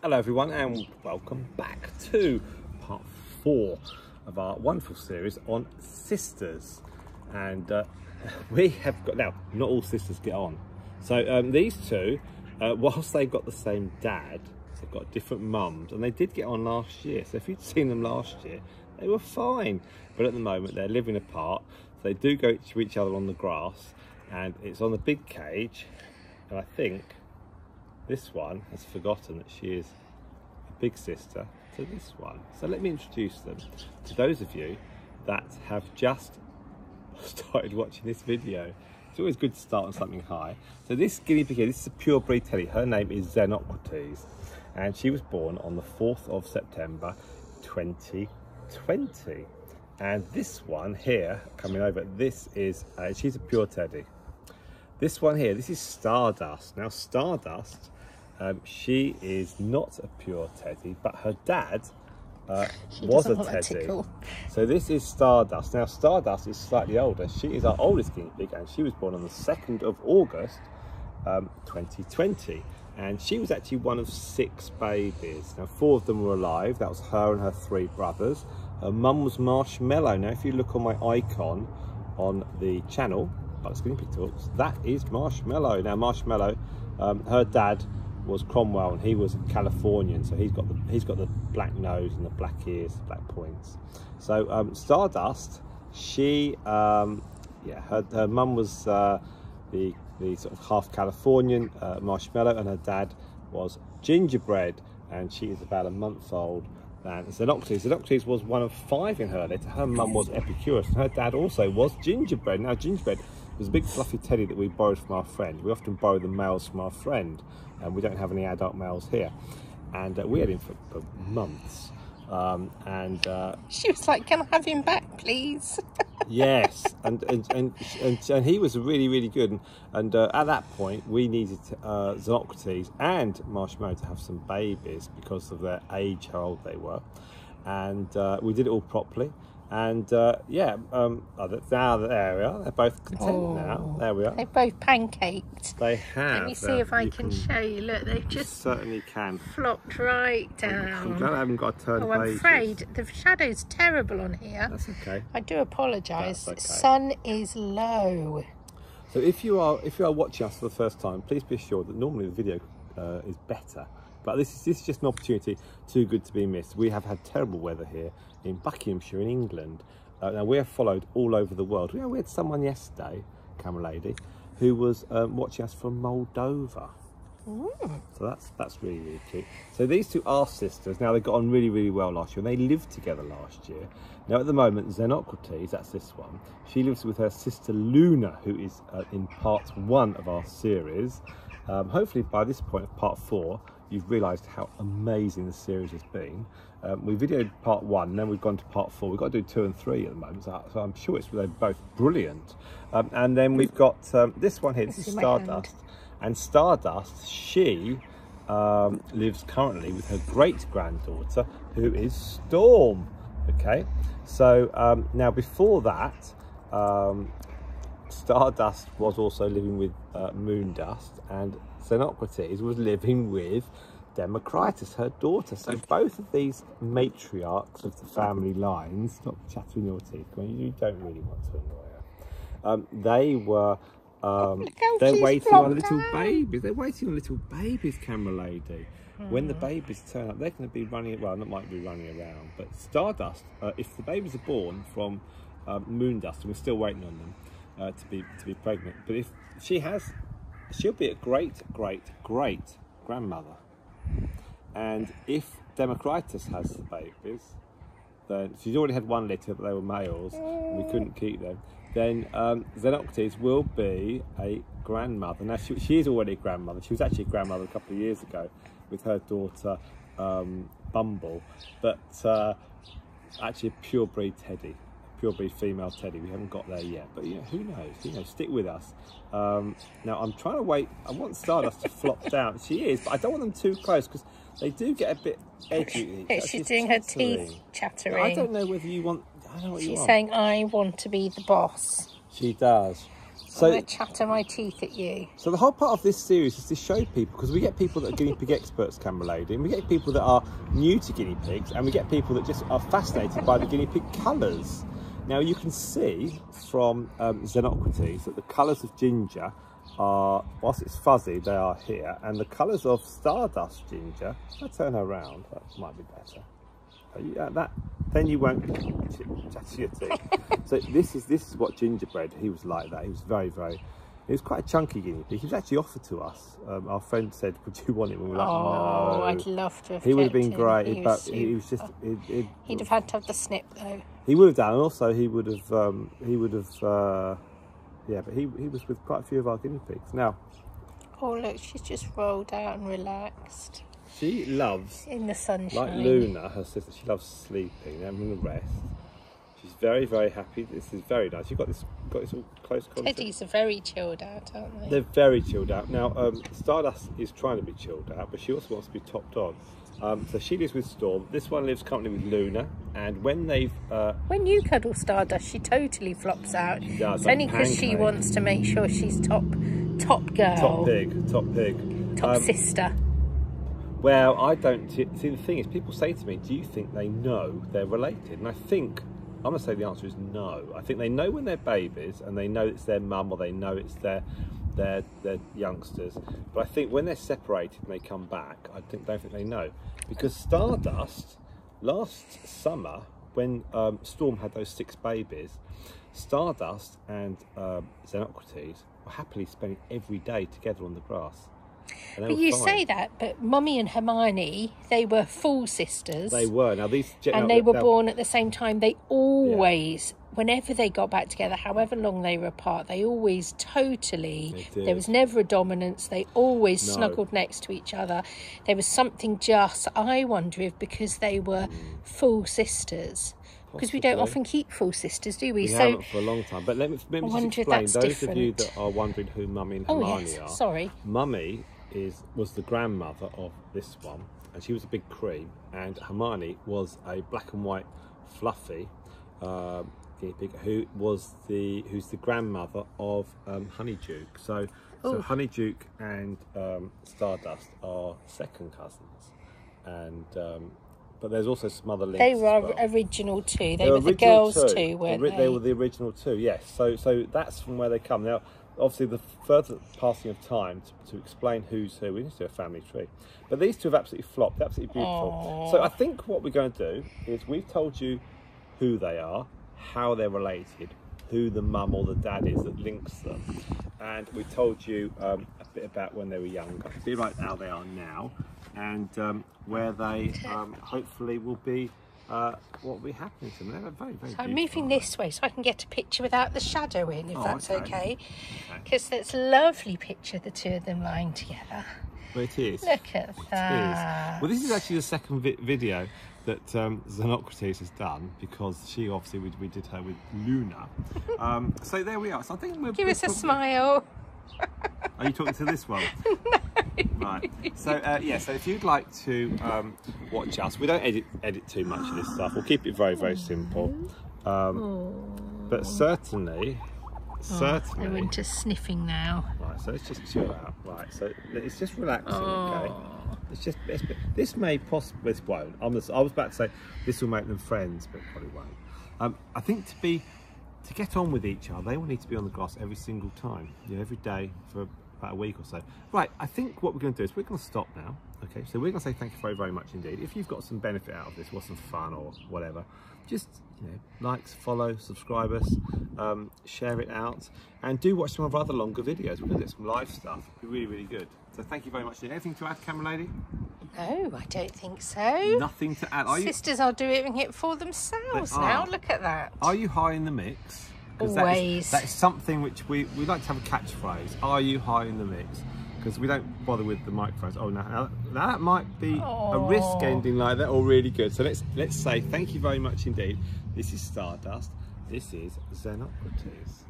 Hello everyone and welcome back to part 4 of our wonderful series on sisters. And we have got, now not all sisters get on. So these two, whilst they've got the same dad, they've got different mums, and they did get on last year. So if you'd seen them last year, they were fine. But at the moment they're living apart. So they do go to each other on the grass, and it's on the big cage. And I think this one has forgotten that she is a big sister to this one. So let me introduce them to those of you that have just started watching this video. It's always good to start on something high. So this guinea pig here, this is a pure breed teddy. Her name is Xenocrates, and she was born on the 4th of September 2020. And this one here, coming over, this is, she's a pure teddy. This one here, this is Stardust. Now Stardust, she is not a pure teddy, but her dad was a teddy. So this is Stardust. Now Stardust is slightly older. She is our oldest guinea pig, and she was born on the 2nd of August 2020. And she was actually one of 6 babies. Now 4 of them were alive. That was her and her 3 brothers. Her mum was Marshmallow. Now if you look on my icon on the channel, Guinea Pig Talks, that is Marshmallow. Now Marshmallow, her dad was Cromwell, and he was a Californian, so he's got the black nose and the black ears, black points. So Stardust, she yeah, her mum was the sort of half Californian Marshmallow, and her dad was Gingerbread, and she is about a month old. And Xenocrates was one of 5 in her litter. Her mum was Epicurus, and her dad also was Gingerbread. Now Gingerbread was a big fluffy teddy that we borrowed from our friend. We often borrow the males from our friend, and we don't have any adult males here. And we had him for months. She was like, "Can I have him back, please?" Yes, and he was really, really good. And at that point, we needed Xenocrates and Marshmallow to have some babies because of their age, how old they were. And we did it all properly. And yeah, now there we are. They're both content now. There we are. They've both pancaked. They have. Let me see if I can show you. Look, they've just certainly can flopped right down. I'm glad I haven't got to turn pages. I'm afraid the shadow's terrible on here. That's okay. I do apologise. Okay. Sun is low. So if you are watching us for the first time, please be assured that normally the video is better. But this is just an opportunity too good to be missed. We have had terrible weather here in Buckinghamshire in England. Now we are followed all over the world. We had someone yesterday, camera lady, who was watching us from Moldova. Ooh. So that's really, really cute. So these two are sisters. Now they got on really, really well last year, and they lived together last year. Now at the moment, Xenocrates, that's this one, she lives with her sister Luna, who is in part 1 of our series. Hopefully by this point of part 4, you've realised how amazing the series has been. We videoed part 1, and then we've gone to part 4. We've got to do 2 and 3 at the moment, so I'm sure they're both brilliant. And then we've got this one here. This is Stardust. And Stardust, she lives currently with her great-granddaughter, who is Storm. Okay, so now before that, Stardust was also living with Moondust, and Xenocrates was living with Democritus, her daughter. So both of these matriarchs of the family lines, stop chattering your teeth, you don't really want to annoy her. They were, they're waiting on little babies. They're waiting on little babies, camera lady. When the babies turn up, they're going to be running, well, not might be running around, but Stardust, if the babies are born from Moondust, and we're still waiting on them to be pregnant, but if she'll be a great grandmother. And if Democritus has the babies, then she's already had 1 litter, but they were males, and we couldn't keep them. Then Xenocrates will be a grandmother. Now she is already a grandmother. She was actually a grandmother a couple of years ago with her daughter Bumble, but actually a pure breed teddy. Pure breed female teddy. We haven't got there yet, but you know, who knows? You know, stick with us. Now I'm trying to wait. I want Stardust to flop down. She is, but I don't want them too close because they do get a bit edgy. She's doing her teeth chattering. I don't know whether you want. I don't know what you want. She's saying, "I want to be the boss." She does. So, I'm going to chatter my teeth at you. So the whole part of this series is to show people, because we get people that are guinea pig experts, camera lady, and we get people that are new to guinea pigs, and we get people that just are fascinated by the guinea pig colours. Now you can see from Xenocrates that the colours of Ginger are, whilst it's fuzzy, they are here, and the colours of Stardust Ginger, if I turn her around, that might be better. Then you won't chatter your teeth. So this is what gingerbread, he was like that. He was he was quite a chunky guinea pig. He was actually offered to us. Our friend said, would you want him? And we were like, no. I'd love to have He would have been him. great, He but he was just... He'd have had to have the snip though. He would have done, and also he would have, yeah, but he was with quite a few of our guinea pigs. Now... Oh look, she's just rolled out and relaxed. She loves, in the sunshine. Like Luna, her sister, she loves sleeping, having a rest. She's very, very happy. This is very nice. You've got this all close contact. Teddies are very chilled out, aren't they? They're very chilled out. Now, Stardust is trying to be chilled out, but she also wants to be topped on. So she lives with Storm. This one lives currently with Luna, and when they've... when you cuddle Stardust, she totally flops out. She does. It's only because she wants to make sure she's top girl. Top pig. Top sister. Well, I don't... See, the thing is, people say to me, do you think they know they're related? And I think, I'm going to say the answer is no. I think they know when they're babies, and they know it's their mum, or they know it's their youngsters. But I think when they're separated and they come back, don't think they know. Because Stardust, last summer, when Storm had those 6 babies, Stardust and Xenocrates were happily spending every day together on the grass. But you say that, but Mummy and Hermione, they were full sisters. They were. Now these, and they were born at the same time. They always, whenever they got back together, however long they were apart, they always totally. There was never a dominance. They always snuggled next to each other. There was something just. I wonder if because they were full sisters. Because we don't often keep full sisters, do we? We haven't for a long time. But let me just explain. Those of you that are wondering who Mummy and Hermione are. Sorry. Mummy was the grandmother of this one, and she was a big cream, and Hermione was a black and white fluffy guinea pig who's the grandmother of Honeydew. So Honeydew and Stardust are second cousins, and but there's also some other links. They were original too. They were the girls too, weren't they? They were the original two, yes. So that's from where they come. Now, obviously, the further passing of time to explain who's who, we need to do a family tree. But these two have absolutely flopped, absolutely beautiful. Aww. So I think what we're going to do is we've told you who they are, how they're related, who the mum or the dad is that links them, and we told you a bit about when they were younger, a bit about how they are now, and where they hopefully will be, what will be happening to them. They're very, very So I'm moving this way so I can get a picture without the shadow in, if that's okay. Because it's a lovely picture, the two of them lying together. Well, it is. Look at that. Well, this is actually the second video that Xenocrates has done, because she obviously, we did her with Luna. So there we are. So I think we'll give us a smile. Are you talking to this one? No. Right. So yeah. So if you'd like to watch us, we don't edit too much of this stuff. We'll keep it very, very simple. But certainly. They're into sniffing now. Right. So let's just chill out. Right. So it's just relaxing. Okay. This may possibly, this won't. I was about to say this will make them friends, but probably won't. I think to get on with each other, they will need to be on the grass every single time, every day for about a week or so. Right, I think what we're going to do is we're going to stop now. Okay, so we're going to say thank you very, very much indeed. If you've got some benefit out of this, or some fun or whatever, just likes, follow, subscribe us, share it out, and do watch some of our other longer videos. We're going to do some live stuff. It'll be really, really good. So thank you very much. Anything to add, camera lady? No, I don't think so. Nothing to add. Sisters are doing it for themselves now. Look at that. Are you high in the mix? Always. That is something which we like to have a catchphrase. Are you high in the mix? Because we don't bother with the microphones. Oh, now that might be a risk ending like that, or really good. So let's say thank you very much indeed. This is Stardust. This is Xenocrates.